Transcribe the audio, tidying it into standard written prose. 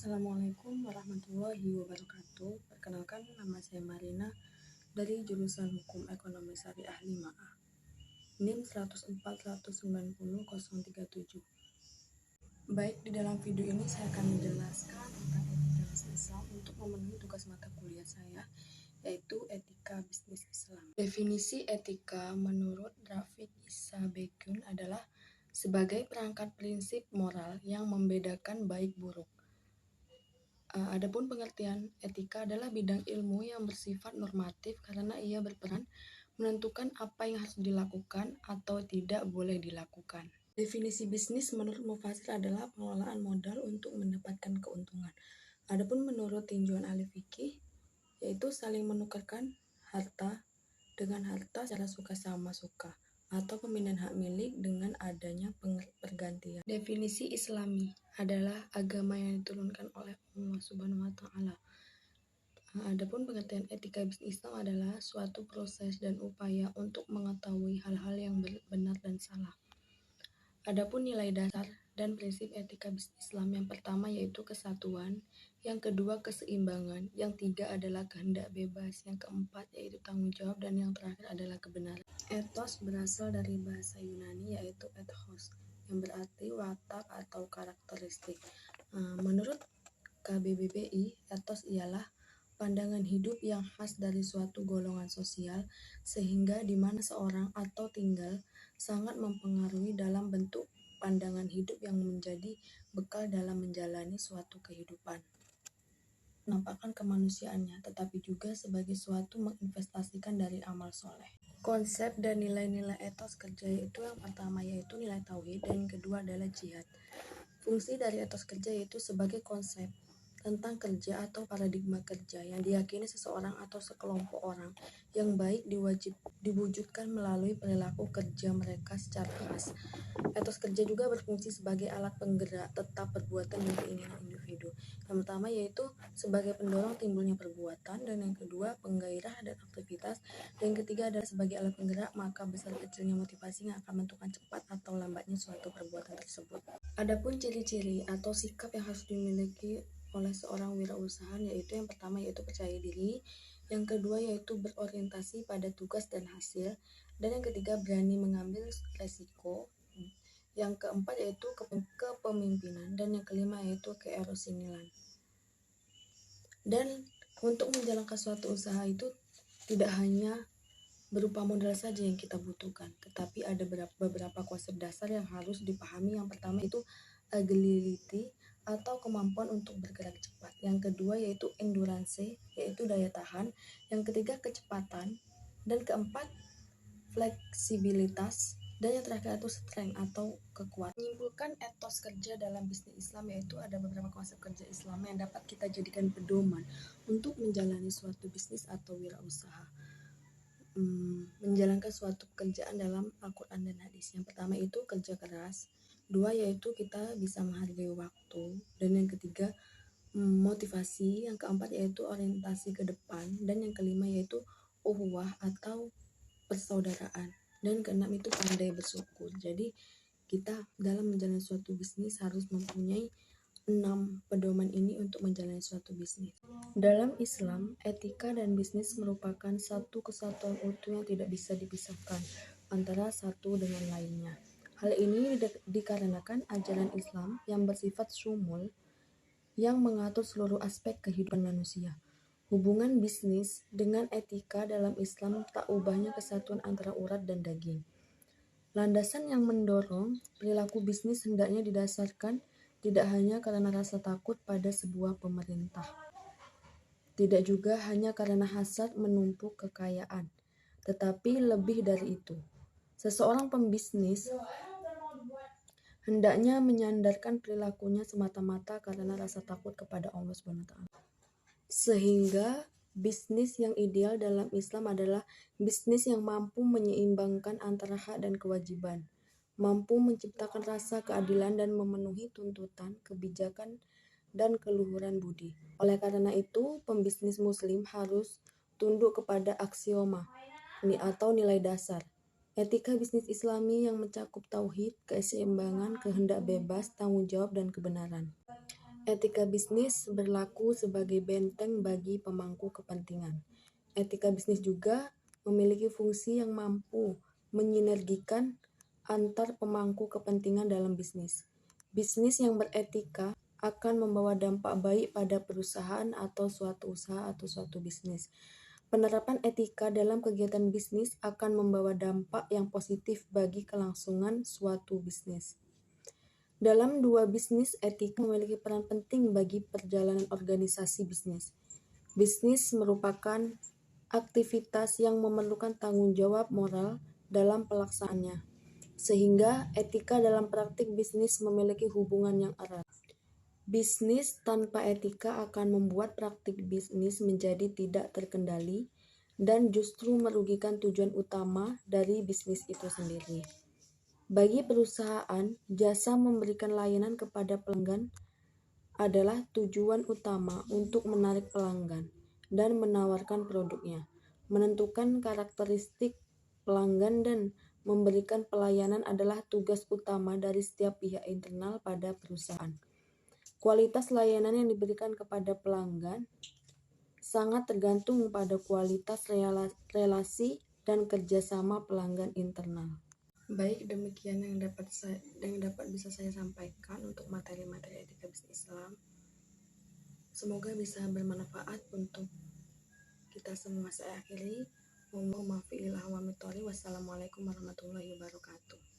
Assalamualaikum warahmatullahi wabarakatuh. Perkenalkan, nama saya Marina dari jurusan Hukum Ekonomi Syariah 5A. NIM 104190037. Baik, di dalam video ini saya akan menjelaskan tentang etika bisnis Islam untuk memenuhi tugas mata kuliah saya, yaitu etika bisnis Islam. Definisi etika menurut Rafiq Issa Bekun adalah sebagai perangkat prinsip moral yang membedakan baik buruk. Adapun pengertian etika adalah bidang ilmu yang bersifat normatif karena ia berperan menentukan apa yang harus dilakukan atau tidak boleh dilakukan. Definisi bisnis menurut Mufasir adalah pengelolaan modal untuk mendapatkan keuntungan. Adapun menurut tinjauan ahli fikih, yaitu saling menukarkan harta dengan harta secara suka sama suka, atau pemindahan hak milik dengan adanya pergantian. Definisi Islami adalah agama yang diturunkan oleh Allah Subhanahu wa Ta'ala. Adapun pengertian etika bisnis Islam adalah suatu proses dan upaya untuk mengetahui hal-hal yang benar dan salah. Adapun nilai dasar dan prinsip etika bisnis Islam, yang pertama yaitu kesatuan, yang kedua keseimbangan, yang tiga adalah kehendak bebas, yang keempat yaitu tanggung jawab, dan yang terakhir adalah kebenaran. Ethos berasal dari bahasa Yunani yaitu ethos, yang berarti watak atau karakteristik. Menurut KBBI, ethos ialah pandangan hidup yang khas dari suatu golongan sosial, sehingga di mana seorang atau tinggal sangat mempengaruhi dalam bentuk pandangan hidup yang menjadi bekal dalam menjalani suatu kehidupan. Menampakkan kemanusiaannya, tetapi juga sebagai suatu menginvestasikan dari amal soleh. Konsep dan nilai-nilai etos kerja yaitu yang pertama yaitu nilai tauhid, dan yang kedua adalah jihad. Fungsi dari etos kerja yaitu sebagai konsep tentang kerja atau paradigma kerja yang diyakini seseorang atau sekelompok orang yang baik diwujudkan melalui perilaku kerja mereka secara khas. Etos kerja juga berfungsi sebagai alat penggerak tetap perbuatan dan keinginan individu. Yang pertama yaitu sebagai pendorong timbulnya perbuatan, dan yang kedua penggairah dan aktivitas, dan yang ketiga adalah sebagai alat penggerak maka besar kecilnya motivasi yang akan menentukan cepat atau lambatnya suatu perbuatan tersebut. Adapun ciri-ciri atau sikap yang harus dimiliki oleh seorang wirausaha yaitu yang pertama yaitu percaya diri, yang kedua yaitu berorientasi pada tugas dan hasil, dan yang ketiga berani mengambil resiko, yang keempat yaitu kepemimpinan, dan yang kelima yaitu keerosialan. Dan untuk menjalankan suatu usaha itu tidak hanya berupa modal saja yang kita butuhkan, tetapi ada beberapa konsep dasar yang harus dipahami. Yang pertama itu agility atau kemampuan untuk bergerak cepat, yang kedua yaitu endurance yaitu daya tahan, yang ketiga kecepatan, dan keempat fleksibilitas, dan yang terakhir itu strength atau kekuatan. Menyimpulkan etos kerja dalam bisnis Islam yaitu ada beberapa konsep kerja Islam yang dapat kita jadikan pedoman untuk menjalani suatu bisnis atau wirausaha. Menjalankan suatu pekerjaan dalam Al-Quran dan hadis. Yang pertama itu kerja keras, dua yaitu kita bisa menghargai waktu, dan yang ketiga motivasi, yang keempat yaitu orientasi ke depan, dan yang kelima yaitu ukhuwah atau persaudaraan, dan keenam itu pandai bersyukur. Jadi kita dalam menjalani suatu bisnis harus mempunyai 6 pedoman ini untuk menjalani suatu bisnis. Dalam Islam, etika dan bisnis merupakan satu kesatuan utuh yang tidak bisa dipisahkan antara satu dengan lainnya. Hal ini dikarenakan ajaran Islam yang bersifat syumul yang mengatur seluruh aspek kehidupan manusia. Hubungan bisnis dengan etika dalam Islam tak ubahnya kesatuan antara urat dan daging. Landasan yang mendorong perilaku bisnis hendaknya didasarkan tidak hanya karena rasa takut pada sebuah pemerintah, tidak juga hanya karena hasad menumpuk kekayaan, tetapi lebih dari itu. Seseorang pembisnis hendaknya menyandarkan perilakunya semata-mata karena rasa takut kepada Allah SWT. Sehingga bisnis yang ideal dalam Islam adalah bisnis yang mampu menyeimbangkan antara hak dan kewajiban, mampu menciptakan rasa keadilan dan memenuhi tuntutan kebijakan dan keluhuran budi. Oleh karena itu, pembisnis muslim harus tunduk kepada aksioma atau nilai dasar etika bisnis Islami yang mencakup tauhid, keseimbangan, kehendak bebas, tanggung jawab, dan kebenaran. Etika bisnis berlaku sebagai benteng bagi pemangku kepentingan. Etika bisnis juga memiliki fungsi yang mampu menyinergikan antar pemangku kepentingan dalam bisnis. Bisnis yang beretika akan membawa dampak baik pada perusahaan atau suatu usaha atau suatu bisnis. Penerapan etika dalam kegiatan bisnis akan membawa dampak yang positif bagi kelangsungan suatu bisnis. Dalam dua bisnis, etika memiliki peran penting bagi perjalanan organisasi bisnis. Bisnis merupakan aktivitas yang memerlukan tanggung jawab moral dalam pelaksanaannya, sehingga etika dalam praktik bisnis memiliki hubungan yang erat. Bisnis tanpa etika akan membuat praktik bisnis menjadi tidak terkendali dan justru merugikan tujuan utama dari bisnis itu sendiri. Bagi perusahaan, jasa memberikan layanan kepada pelanggan adalah tujuan utama untuk menarik pelanggan dan menawarkan produknya, menentukan karakteristik pelanggan dan memberikan pelayanan adalah tugas utama dari setiap pihak internal pada perusahaan. Kualitas layanan yang diberikan kepada pelanggan sangat tergantung pada kualitas relasi dan kerjasama pelanggan internal. Baik, demikian yang dapat bisa saya sampaikan untuk materi-materi etika bisnis Islam. Semoga bisa bermanfaat untuk kita semua. Saya akhiri. Wassalamualaikum warahmatullahi wabarakatuh.